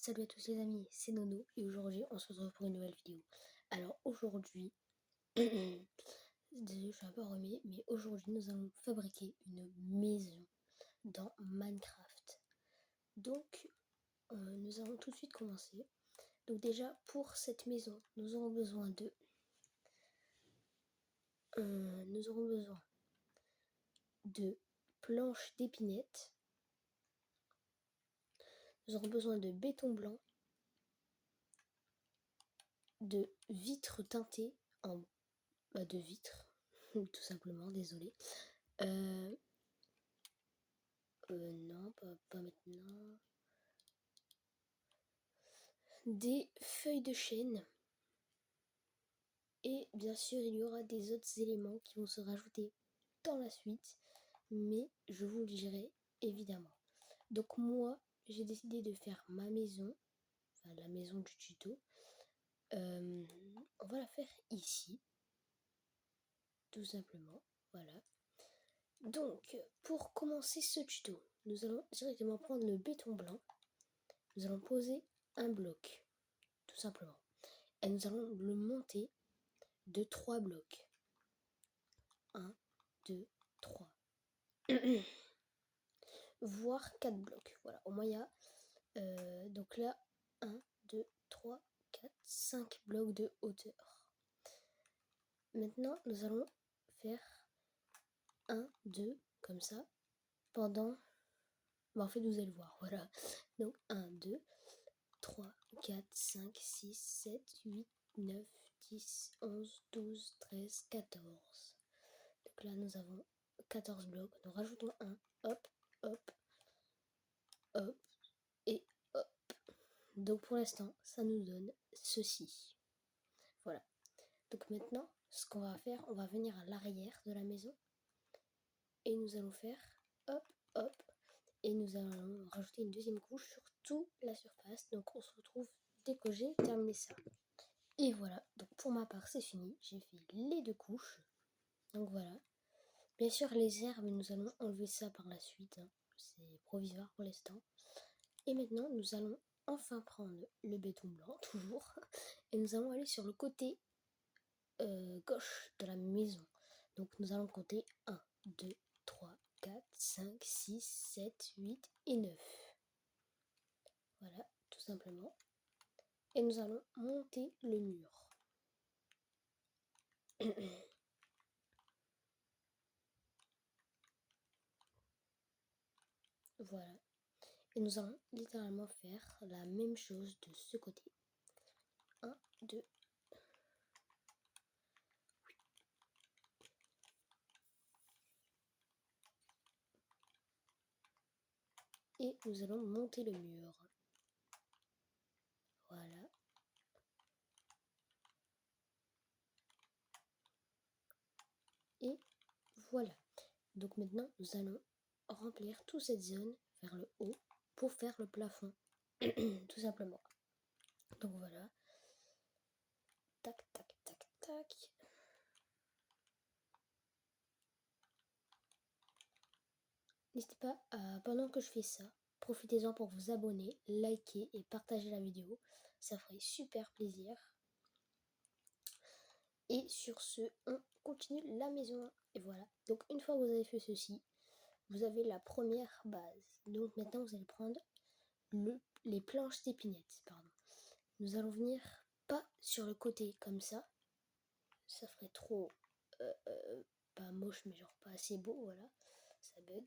Salut à tous les amis, c'est Nono et aujourd'hui on se retrouve pour une nouvelle vidéo. Alors aujourd'hui, désolé je suis un peu enrhumée, mais aujourd'hui nous allons fabriquer une maison dans Minecraft. Donc nous allons tout de suite commencer. Donc déjà pour cette maison, nous aurons besoin de planches d'épinette. Nous aurons besoin de béton blanc, de vitres teintées de vitres, tout simplement, désolé. Non, pas maintenant. Des feuilles de chêne. Et bien sûr, il y aura des autres éléments qui vont se rajouter dans la suite. Mais je vous le dirai évidemment. Donc moi, j'ai décidé de faire ma maison. Enfin, la maison du tuto. On va la faire ici. Tout simplement. Voilà. Donc, pour commencer ce tuto, nous allons directement prendre le béton blanc. Nous allons poser un bloc, tout simplement. Et nous allons le monter de 3 blocs. 1, 2, 3. Voire 4 blocs. Voilà, au moins il y a... donc là, 1, 2, 3, 4, 5 blocs de hauteur. Maintenant, nous allons faire 1, 2, comme ça, pendant... en fait, vous allez le voir, voilà. Donc 1, 2, 3, 4, 5, 6, 7, 8, 9, 10, 11, 12, 13, 14. Donc là, nous avons 14 blocs. Nous rajoutons un. Hop, hop, hop et hop. Donc pour l'instant, ça nous donne ceci. Voilà. Donc maintenant, ce qu'on va faire, on va venir à l'arrière de la maison. Et nous allons faire hop, hop. Et nous allons rajouter une deuxième couche sur toute la surface. Donc on se retrouve dès que j'ai terminé ça. Et voilà, donc pour ma part c'est fini, j'ai fait les 2 couches. Donc voilà. Bien sûr les herbes, nous allons enlever ça par la suite, hein. C'est provisoire pour l'instant. Et maintenant nous allons enfin prendre le béton blanc, toujours. Et nous allons aller sur le côté gauche de la maison. Donc nous allons compter 1, 2, 3, 4, 5, 6, 7, 8 et 9. Voilà, tout simplement. Et nous allons monter le mur. Voilà. Et nous allons littéralement faire la même chose de ce côté. 1, 2. Et nous allons monter le mur. Voilà. Et voilà. Donc maintenant, nous allons remplir toute cette zone vers le haut pour faire le plafond. Tout simplement. Donc voilà. Tac, tac, tac, tac. N'hésitez pas à, pendant que je fais ça, profitez-en pour vous abonner, liker et partager la vidéo. Ça ferait super plaisir. Et sur ce, on continue la maison. Et voilà. Donc une fois que vous avez fait ceci, vous avez la première base. Donc maintenant, vous allez prendre les planches d'épinette. Pardon. Nous allons venir pas sur le côté comme ça. Ça ferait trop... pas moche, mais genre pas assez beau, voilà. Ça bug.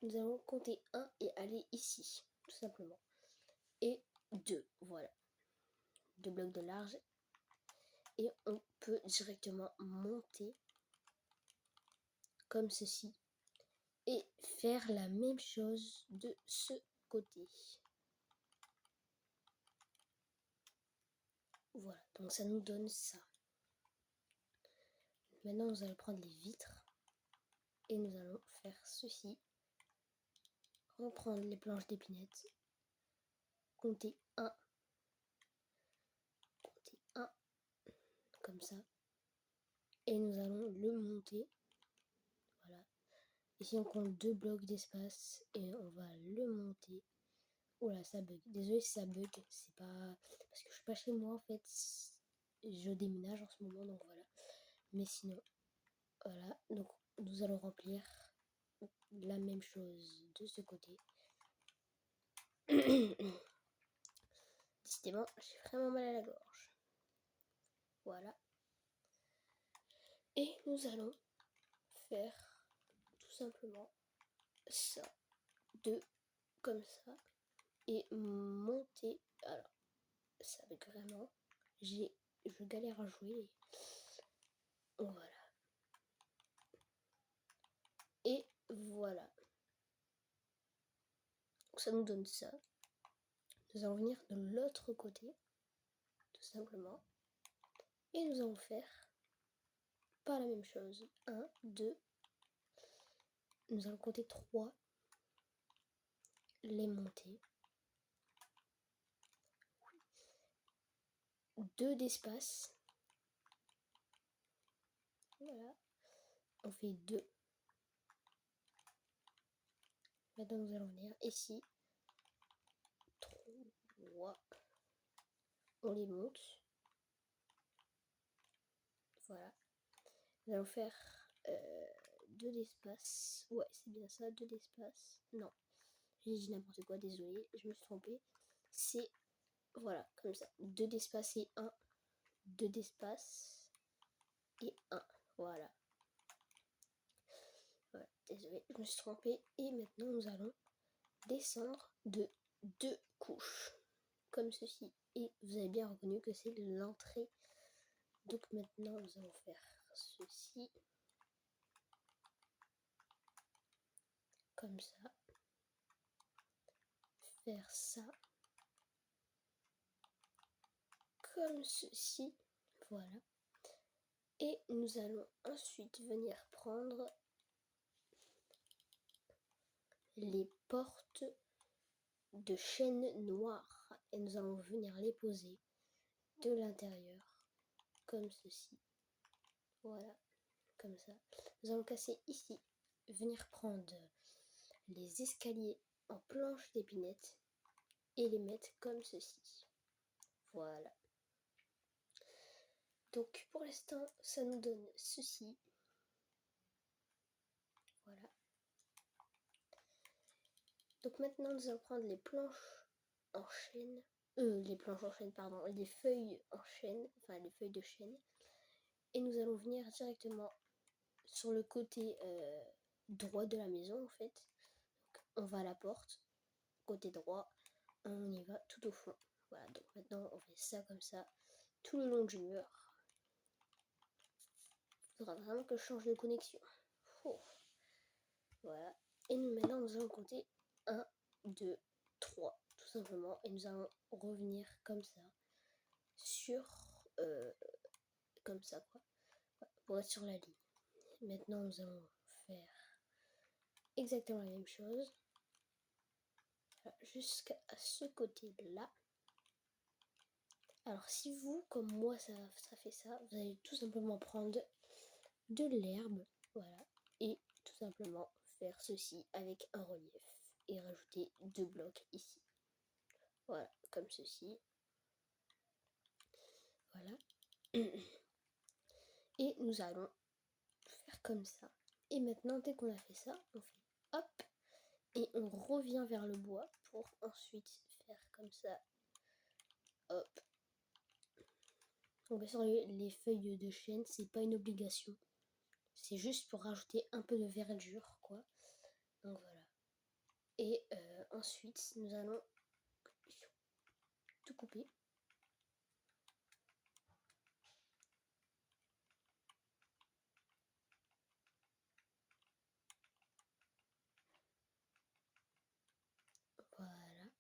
Nous allons compter 1 et aller ici, tout simplement. Et 2, voilà. 2 blocs de large. Et on peut directement monter comme ceci. Et faire la même chose de ce côté. Voilà, donc ça nous donne ça. Maintenant, nous allons prendre les vitres. Et nous allons faire ceci. Reprendre les planches d'épinette. Compter 1. Compter 1. Comme ça. Et nous allons le monter. Voilà. Ici, on compte 2 blocs d'espace. Et on va le monter. Oula, ça bug. Désolé si ça bug. C'est pas... Parce que je suis pas chez moi, en fait. Je déménage en ce moment, donc voilà. Mais sinon, voilà. Donc, nous allons remplir la même chose de ce côté. Décidément, j'ai vraiment mal à la gorge. Voilà. Et nous allons faire tout simplement ça. Deux comme ça. Et monter. Alors, ça avec vraiment. Je galère à jouer. Voilà. Et voilà. Donc ça nous donne ça. Nous allons venir de l'autre côté. Tout simplement. Et nous allons faire pas la même chose. 1, 2. Nous allons compter 3. Les monter. 2 d'espace. Voilà. On fait 2. Maintenant nous allons venir ici. 3. On les monte. Voilà. Nous allons faire 2 d'espace. Ouais, c'est bien ça, 2 d'espace. Non, j'ai dit n'importe quoi, désolé, je me suis trompée. C'est, voilà, comme ça. 2 d'espace et 1. 2 d'espace et 1. Voilà. Voilà, désolé, je me suis trompée. Et maintenant, nous allons descendre de 2 couches. Comme ceci. Et vous avez bien reconnu que c'est l'entrée. Donc maintenant, nous allons faire ceci. Comme ça. Faire ça. Comme ceci. Voilà. Et nous allons ensuite venir prendre les portes de chêne noir. Et nous allons venir les poser de l'intérieur. Comme ceci. Voilà. Comme ça. Nous allons casser ici. Venir prendre les escaliers en planche d'épinette. Et les mettre comme ceci. Voilà. Donc pour l'instant, ça nous donne ceci. Voilà. Donc maintenant, nous allons prendre les planches en chêne. Les planches en chêne, pardon. Les feuilles en chêne. Enfin, les feuilles de chêne. Et nous allons venir directement sur le côté droit de la maison, en fait. Donc, on va à la porte. Côté droit. On y va tout au fond. Voilà. Donc maintenant, on fait ça comme ça. Tout le long du mur. Il faudra vraiment que je change de connexion. Oh. Voilà. Et nous, maintenant, nous allons compter 1, 2, 3, tout simplement. Et nous allons revenir comme ça. Sur... comme ça, quoi. Pour être sur la ligne. Maintenant, nous allons faire exactement la même chose. Voilà, jusqu'à ce côté-là. Alors, si vous, comme moi, ça fait ça, vous allez tout simplement prendre de l'herbe. Voilà. Et tout simplement faire ceci avec un relief. Et rajouter 2 blocs ici. Voilà, comme ceci. Voilà. Et nous allons faire comme ça. Et maintenant, dès qu'on a fait ça, on fait hop. Et on revient vers le bois pour ensuite faire comme ça. Hop. Donc bien sûr, les feuilles de chêne, c'est pas une obligation. C'est juste pour rajouter un peu de verdure, quoi. Donc voilà. Et ensuite, nous allons tout couper. Voilà.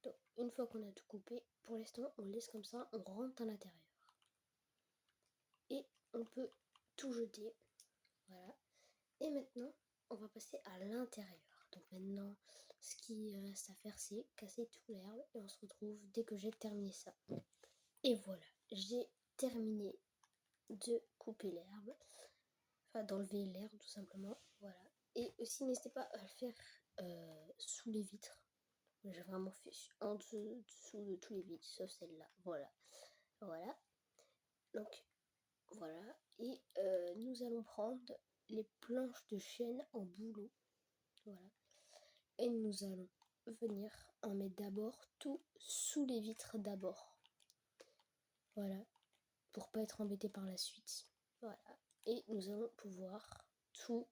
Donc une fois qu'on a tout coupé, pour l'instant, on laisse comme ça, on rentre à l'intérieur. Et on peut tout jeter. Voilà. Et maintenant, on va passer à l'intérieur. Donc maintenant, ce qui reste à faire, c'est casser tout l'herbe. Et on se retrouve dès que j'ai terminé ça. Et voilà, j'ai terminé de couper l'herbe. Enfin, d'enlever l'herbe tout simplement. Voilà. Et aussi, n'hésitez pas à le faire sous les vitres. J'ai vraiment fait en dessous de tous les vitres, sauf celle-là. Voilà. Voilà. Donc, voilà. Et nous allons prendre les planches de chaîne en bouleau. Voilà. Et nous allons venir en mettre d'abord tout sous les vitres d'abord. Voilà. Pour pas être embêté par la suite. Voilà. Et nous allons pouvoir tout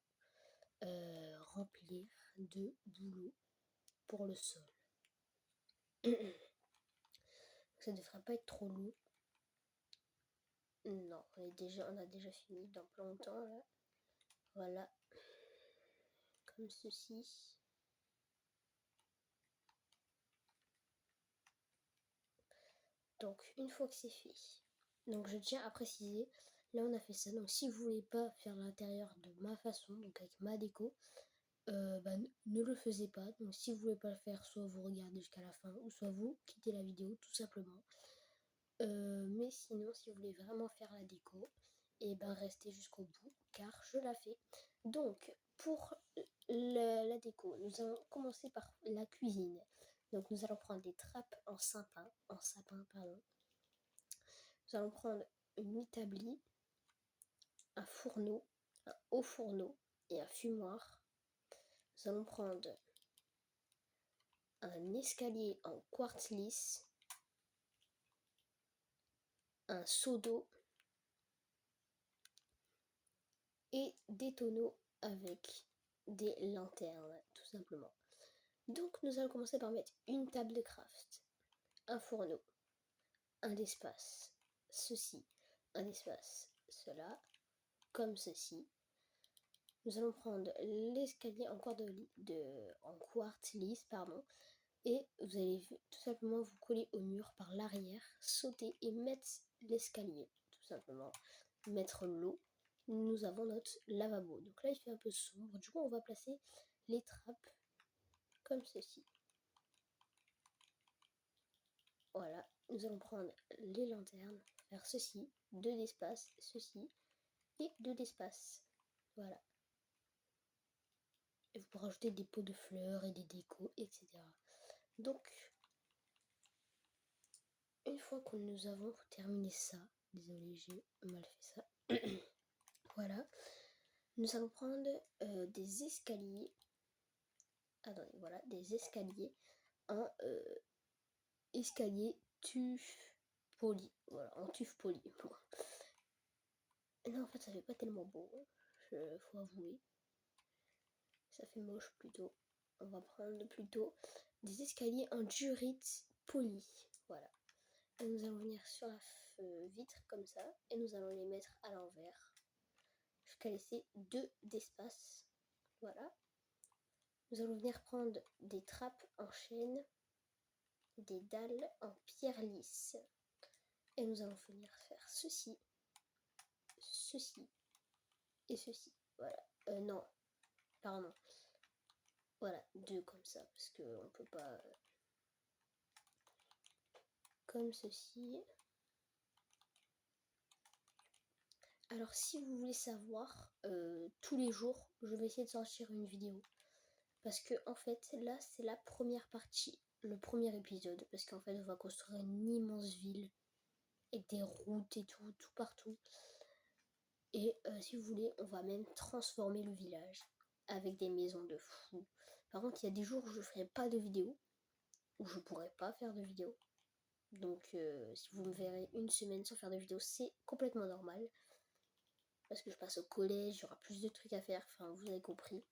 remplir de bouleau pour le sol. Ça ne devrait pas être trop long. Non, on a déjà fini dans pas longtemps là. Voilà. Comme ceci. Donc une fois que c'est fait, donc je tiens à préciser, là on a fait ça. Donc si vous voulez pas faire l'intérieur de ma façon, donc avec ma déco, ne le faisez pas. Donc si vous voulez pas le faire, soit vous regardez jusqu'à la fin, ou soit vous quittez la vidéo tout simplement. Mais sinon, si vous voulez vraiment faire la déco, et restez jusqu'au bout, car je la fais. Donc pour la déco, nous allons commencer par la cuisine. Donc nous allons prendre des trappes en sapin, pardon. Nous allons prendre une établie, un fourneau, un haut fourneau et un fumoir. Nous allons prendre un escalier en quartz lisse, un seau d'eau et des tonneaux avec des lanternes, tout simplement. Donc nous allons commencer par mettre une table de craft, un fourneau, un espace, ceci, un espace, cela, comme ceci. Nous allons prendre l'escalier en quartz lisse, pardon, et vous allez tout simplement vous coller au mur par l'arrière, sauter et mettre l'escalier, tout simplement, mettre l'eau. Nous avons notre lavabo. Donc là il fait un peu sombre, du coup on va placer les trappes comme ceci. Voilà, nous allons prendre les lanternes, faire ceci, deux d'espace, ceci, et deux d'espace. Voilà. Et vous pouvez rajouter des pots de fleurs et des décos, etc. Donc, une fois que nous avons terminé ça, désolé j'ai mal fait ça, voilà, nous allons prendre des escaliers, attendez, voilà, des escaliers en escalier tuf poli, voilà, en tuf poli. Non, en fait, ça fait pas tellement beau, faut avouer. Ça fait moche plutôt. On va prendre plutôt des escaliers en durite poli. Voilà. Et nous allons venir sur la vitre comme ça. Et nous allons les mettre à l'envers. Jusqu'à laisser deux d'espace. Voilà. Nous allons venir prendre des trappes en chaîne. Des dalles en pierre lisse. Et nous allons venir faire ceci. Ceci. Et ceci. Voilà. Non. Pardon. Voilà, deux comme ça, parce qu'on peut pas... Comme ceci. Alors si vous voulez savoir, tous les jours, je vais essayer de sortir une vidéo. Parce que en fait, là, c'est la première partie, le premier épisode. Parce qu'en fait, on va construire une immense ville. Avec des routes et tout, tout partout. Et si vous voulez, on va même transformer le village. Avec des maisons de fous. Par contre, il y a des jours où je ferai pas de vidéo. Où je pourrai pas faire de vidéo. Donc si vous me verrez une semaine sans faire de vidéo, c'est complètement normal. Parce que je passe au collège, il y aura plus de trucs à faire, enfin vous avez compris.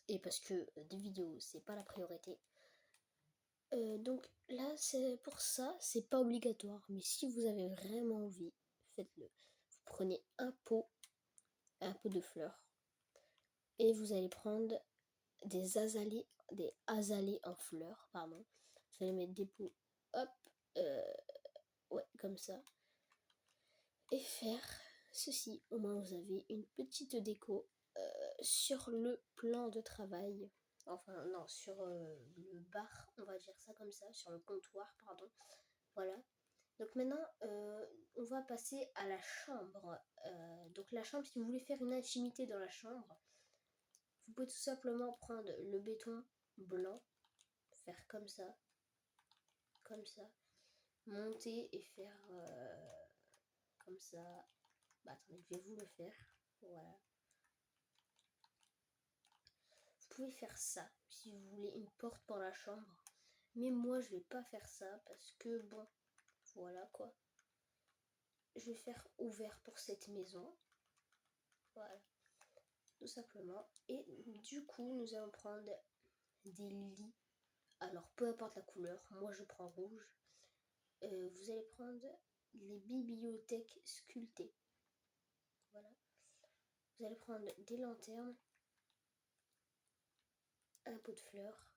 Et parce que des vidéos, c'est pas la priorité. Donc là, c'est pour ça, c'est pas obligatoire. Mais si vous avez vraiment envie, faites-le. Vous prenez un pot de fleurs. Et vous allez prendre des azalées en fleurs, pardon. Vous allez mettre des pots, hop, ouais, comme ça. Et faire ceci. Au moins vous avez une petite déco sur le plan de travail. Enfin non, sur le bar, on va dire ça comme ça, sur le comptoir, pardon. Voilà. Donc maintenant, on va passer à la chambre. Donc la chambre, si vous voulez faire une intimité dans la chambre, vous pouvez tout simplement prendre le béton blanc, faire comme ça, monter et faire comme ça. Bah attendez, je vais vous le faire. Voilà. Vous pouvez faire ça si vous voulez une porte pour la chambre. Mais moi je vais pas faire ça parce que bon, voilà quoi. Je vais faire ouvert pour cette maison. Voilà. Tout simplement. Et du coup, nous allons prendre des lits. Alors, peu importe la couleur, moi je prends rouge. Vous allez prendre les bibliothèques sculptées. Voilà. Vous allez prendre des lanternes, un pot de fleurs,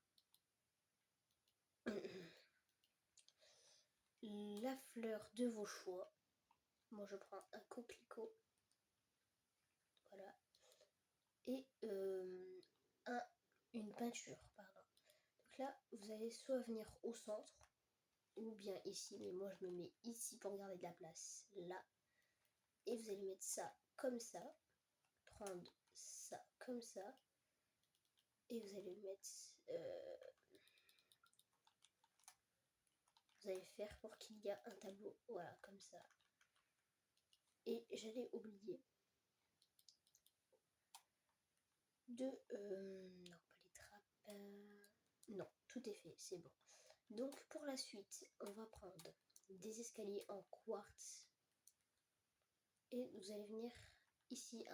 la fleur de vos choix. Moi je prends un coquelicot. Voilà. Et une peinture, pardon. Donc là, vous allez soit venir au centre, ou bien ici, mais moi je me mets ici pour garder de la place, là. Et vous allez mettre ça comme ça, prendre ça comme ça, et vous allez mettre... vous allez faire pour qu'il y ait un tableau, voilà, comme ça. Et j'allais oublier de... non, pas les trappes. Non, tout est fait, c'est bon. Donc pour la suite, on va prendre des escaliers en quartz. Et vous allez venir ici,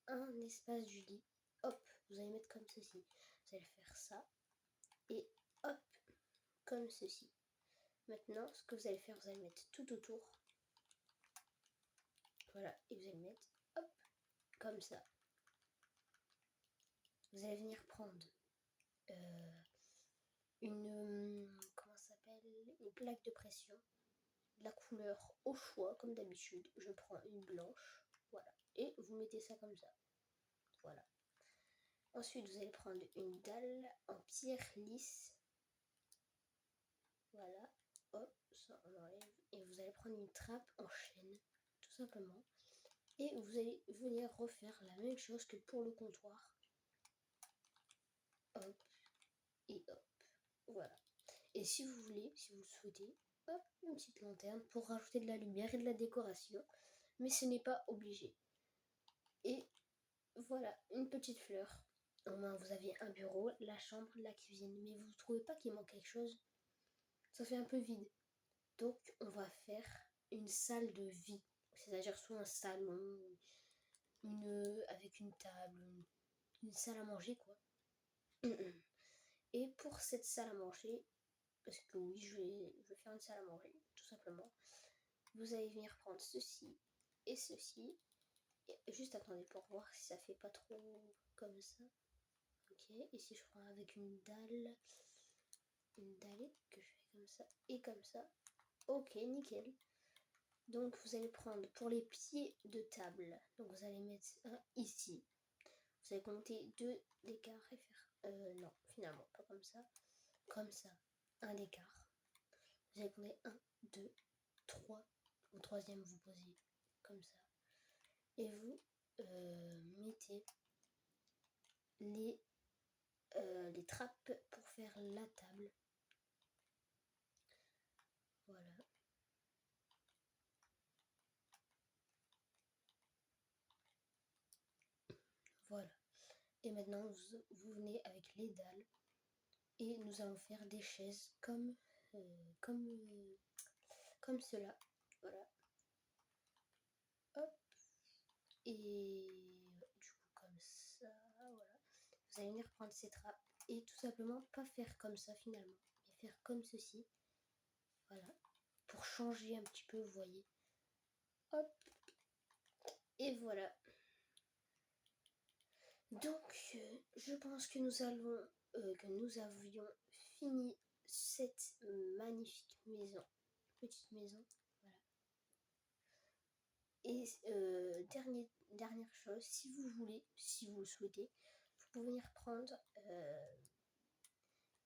un espace du lit. Hop, vous allez mettre comme ceci. Vous allez faire ça. Et hop, comme ceci. Maintenant, ce que vous allez faire, vous allez mettre tout autour. Voilà, et vous allez mettre, hop, comme ça. Vous allez venir prendre comment ça s'appelle, une plaque de pression. La couleur au choix, comme d'habitude. Je prends une blanche, voilà. Et vous mettez ça comme ça. Voilà. Ensuite, vous allez prendre une dalle en pierre lisse. Voilà. Hop, ça on enlève. Et vous allez prendre une trappe en chaîne, tout simplement. Et vous allez venir refaire la même chose que pour le comptoir. Hop. Et hop. Voilà. Et si vous voulez, si vous le souhaitez, hop, une petite lanterne pour rajouter de la lumière et de la décoration. Mais ce n'est pas obligé. Et voilà, une petite fleur. Au moins, vous avez un bureau, la chambre, la cuisine. Mais vous ne trouvez pas qu'il manque quelque chose? Ça fait un peu vide. Donc, on va faire une salle de vie. C'est-à-dire soit un salon, avec une table, une salle à manger, quoi. Et pour cette salle à manger, parce que oui, je vais faire une salle à manger, tout simplement. Vous allez venir prendre ceci et ceci. Et juste attendez pour voir si ça fait pas trop comme ça. Ok, et si je prends avec une dallette que je fais comme ça et comme ça. Ok, nickel. Donc vous allez prendre pour les pieds de table. Donc vous allez mettre un ici. Vous allez compter 2 d'écart et faire... non, finalement, pas comme ça. Comme ça, un d'écart. Vous allez compter 1, 2, 3. Au troisième, vous posez comme ça. Et vous mettez les trappes pour faire la table. Voilà. Voilà. Et maintenant, vous venez avec les dalles. Et nous allons faire des chaises comme cela. Voilà. Hop. Et du coup, comme ça. Voilà. Vous allez venir prendre ces trappes. Et tout simplement, pas faire comme ça finalement. Mais faire comme ceci. Voilà. Pour changer un petit peu, vous voyez. Hop. Et voilà. Donc, je pense que nous avions fini cette magnifique maison, petite maison, voilà. Et dernière chose, si vous voulez, si vous le souhaitez, vous pouvez venir prendre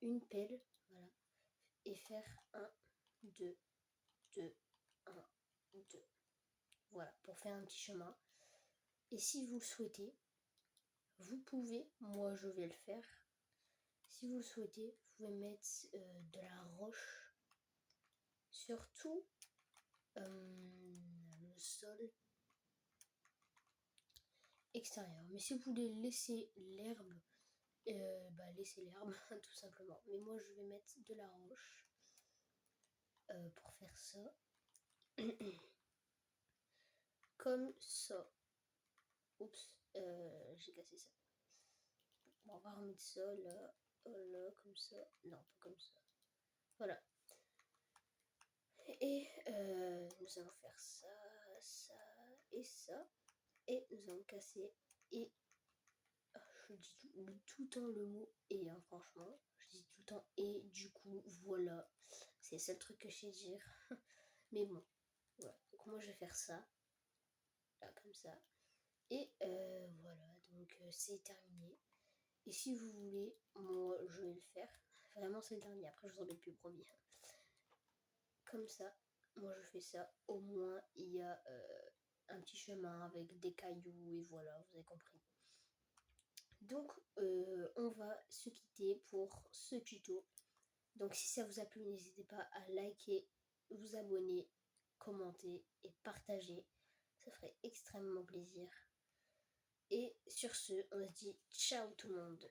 une pelle, voilà, et faire 1, 2, 2, 1, 2. Voilà, pour faire un petit chemin. Et si vous le souhaitez, vous pouvez, moi je vais le faire. Si vous le souhaitez, vous pouvez mettre de la roche sur tout le sol extérieur. Mais si vous voulez laisser l'herbe, laissez l'herbe tout simplement. Mais moi je vais mettre de la roche pour faire ça. Comme ça. Oups, j'ai cassé ça. Bon, on va remettre ça là, là, comme ça. Non, pas comme ça. Voilà. Et nous allons faire ça, ça et ça. Et nous allons casser. Et je dis tout le temps le mot et, hein, franchement. Je dis tout le temps et, du coup, voilà. C'est le seul truc que je sais dire. Mais bon, voilà. Donc moi, je vais faire ça. Là, comme ça. Et voilà, donc c'est terminé. Et si vous voulez, moi, je vais le faire. Vraiment, c'est le dernier. Après, je vous embête plus, promis. Comme ça, moi, je fais ça. Au moins, il y a un petit chemin avec des cailloux. Et voilà, vous avez compris. Donc, on va se quitter pour ce tuto. Donc, si ça vous a plu, n'hésitez pas à liker, vous abonner, commenter et partager. Ça ferait extrêmement plaisir. Et sur ce, on se dit ciao tout le monde.